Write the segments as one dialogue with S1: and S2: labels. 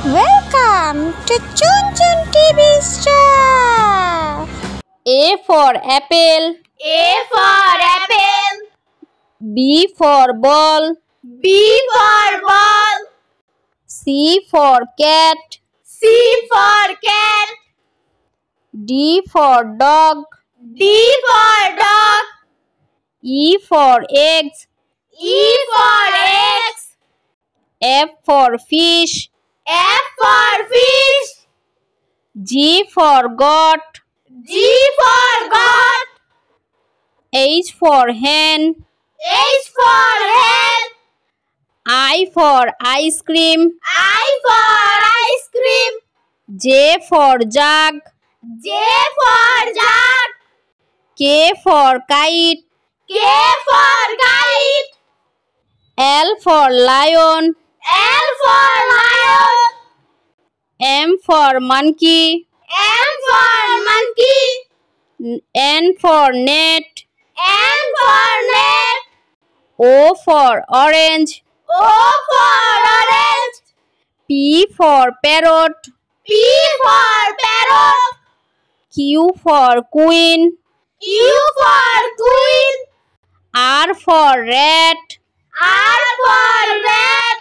S1: Welcome to Chun Chun TV Star.
S2: A for apple.
S3: A for apple.
S2: B for ball.
S3: B for ball.
S2: C for cat.
S3: C for cat.
S2: D for dog.
S3: D for dog.
S2: E for eggs.
S3: E for eggs.
S2: F for fish.
S3: F for fish.
S2: G for goat.
S3: G for goat.
S2: H for hen.
S3: H for hen.
S2: I for ice cream.
S3: I for ice cream.
S2: J for jug.
S3: J for jug.
S2: K for kite.
S3: K for kite.
S2: L for lion.
S3: L for lion.
S2: M for monkey.
S3: M for monkey.
S2: N for net.
S3: N for net.
S2: O for orange.
S3: O for orange.
S2: P for parrot.
S3: P for parrot.
S2: Q for queen.
S3: Q for queen.
S2: R for rat.
S3: R for rat.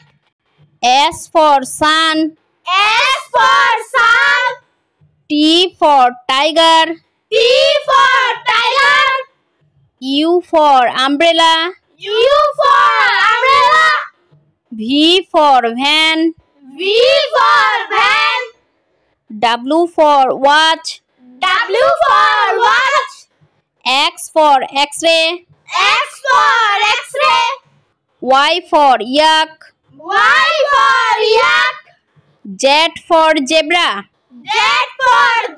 S2: S for sun.
S3: S for sun.
S2: T for tiger.
S3: T for tiger.
S2: U for umbrella.
S3: U for umbrella.
S2: V for van.
S3: V for van.
S2: W for watch.
S3: W for watch.
S2: X for x-ray.
S3: X for x-ray.
S2: Y for yak.
S3: Y for yak.
S2: Z for zebra.
S3: Z for